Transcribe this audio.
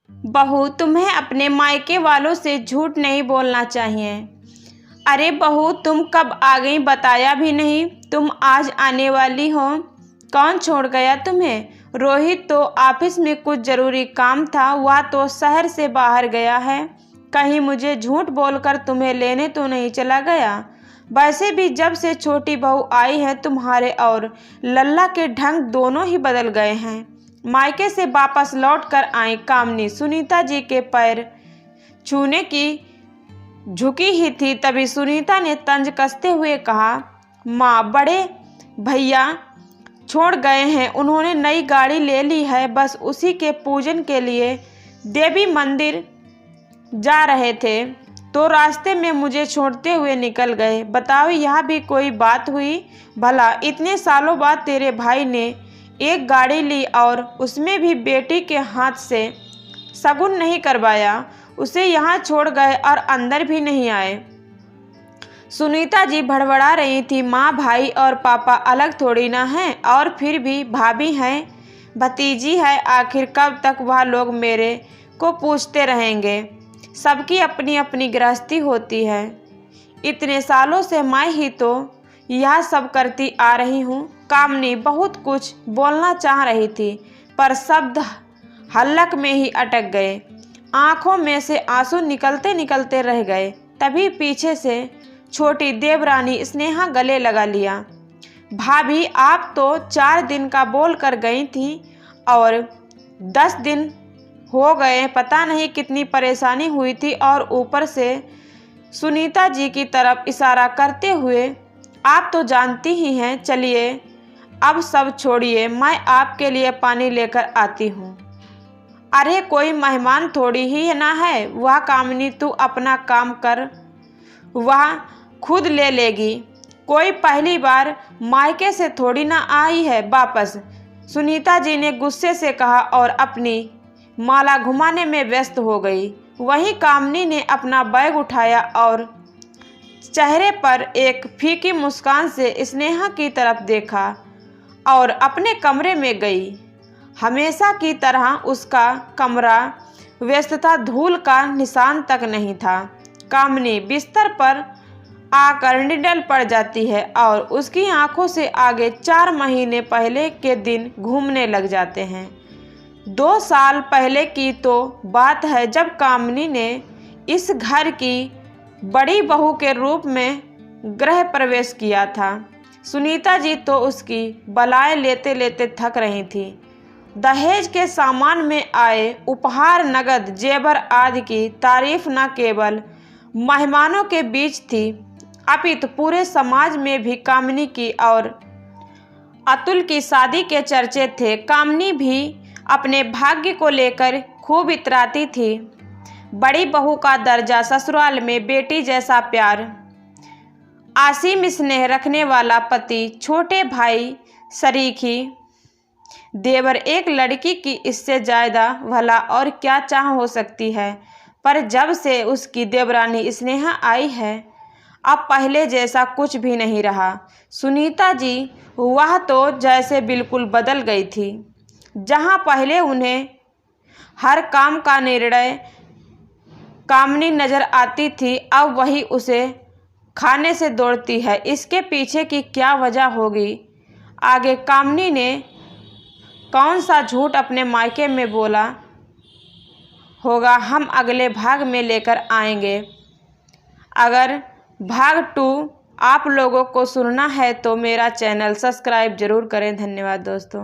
बहू, तुम्हें अपने मायके वालों से झूठ नहीं बोलना चाहिए। अरे बहू, तुम कब आ गई बताया भी नहीं। तुम आज आने वाली हो। कौन छोड़ गया तुम्हें? रोहित तो ऑफिस में कुछ ज़रूरी काम था, वह तो शहर से बाहर गया है। कहीं मुझे झूठ बोलकर तुम्हें लेने तो नहीं चला गया। वैसे भी जब से छोटी बहू आई है, तुम्हारे और लल्ला के ढंग दोनों ही बदल गए हैं। मायके से वापस लौट कर आई कामनी सुनीता जी के पैर छूने की झुकी ही थी, तभी सुनीता ने तंज कसते हुए कहा, माँ, बड़े भैया छोड़ गए हैं। उन्होंने नई गाड़ी ले ली है, बस उसी के पूजन के लिए देवी मंदिर जा रहे थे तो रास्ते में मुझे छोड़ते हुए निकल गए। बताओ, यह भी कोई बात हुई? भला इतने सालों बाद तेरे भाई ने एक गाड़ी ली और उसमें भी बेटी के हाथ से शगुन नहीं करवाया, उसे यहाँ छोड़ गए और अंदर भी नहीं आए। सुनीता जी भड़बड़ा रही थी, माँ, भाई और पापा अलग थोड़ी ना हैं, और फिर भी भाभी हैं, भतीजी है। आखिर कब तक वह लोग मेरे को पूछते रहेंगे? सबकी अपनी अपनी गृहस्थी होती है। इतने सालों से मैं ही तो यह सब करती आ रही हूँ। कामनी बहुत कुछ बोलना चाह रही थी, पर शब्द हल्लक में ही अटक गए। आंखों में से आंसू निकलते निकलते रह गए। तभी पीछे से छोटी देवरानी स्नेहा गले लगा लिया। भाभी, आप तो 4 दिन का बोल कर गई थी और 10 दिन हो गए। पता नहीं कितनी परेशानी हुई थी। और ऊपर से सुनीता जी की तरफ इशारा करते हुए, आप तो जानती ही हैं। चलिए अब सब छोड़िए, मैं आपके लिए पानी लेकर आती हूँ। अरे कोई मेहमान थोड़ी ही ना है। वह कामनी, तू अपना काम कर, वह खुद ले लेगी। कोई पहली बार मायके से थोड़ी ना आई है वापस, सुनीता जी ने गुस्से से कहा और अपनी माला घुमाने में व्यस्त हो गई। वहीं कामनी ने अपना बैग उठाया और चेहरे पर एक फीकी मुस्कान से स्नेहा की तरफ देखा और अपने कमरे में गई। हमेशा की तरह उसका कमरा व्यस्त था, धूल का निशान तक नहीं था। कामनी बिस्तर पर आकर निडल पड़ जाती है और उसकी आंखों से आगे 4 महीने पहले के दिन घूमने लग जाते हैं। 2 साल पहले की तो बात है जब कामनी ने इस घर की बड़ी बहू के रूप में गृह प्रवेश किया था। सुनीता जी तो उसकी बलाएं लेते लेते थक रही थी। दहेज के सामान में आए उपहार, नगद, जेवर आदि की तारीफ न केवल मेहमानों के बीच थी, अपितु पूरे समाज में भी कामनी की और अतुल की शादी के चर्चे थे। कामनी भी अपने भाग्य को लेकर खूब इतराती थी। बड़ी बहू का दर्जा, ससुराल में बेटी जैसा प्यार, असीम स्नेह रखने वाला पति, छोटे भाई शरीकी देवर, एक लड़की की इससे ज़्यादा भला और क्या चाह हो सकती है। पर जब से उसकी देवरानी स्नेहा आई है, अब पहले जैसा कुछ भी नहीं रहा। सुनीता जी, वह तो जैसे बिल्कुल बदल गई थी। जहाँ पहले उन्हें हर काम का निर्णय कामनी नज़र आती थी, अब वही उसे खाने से दौड़ती है। इसके पीछे की क्या वजह होगी? आगे कामनी ने कौन सा झूठ अपने मायके में बोला होगा, हम अगले भाग में लेकर आएंगे। अगर भाग 2 आप लोगों को सुनना है तो मेरा चैनल सब्सक्राइब जरूर करें। धन्यवाद दोस्तों।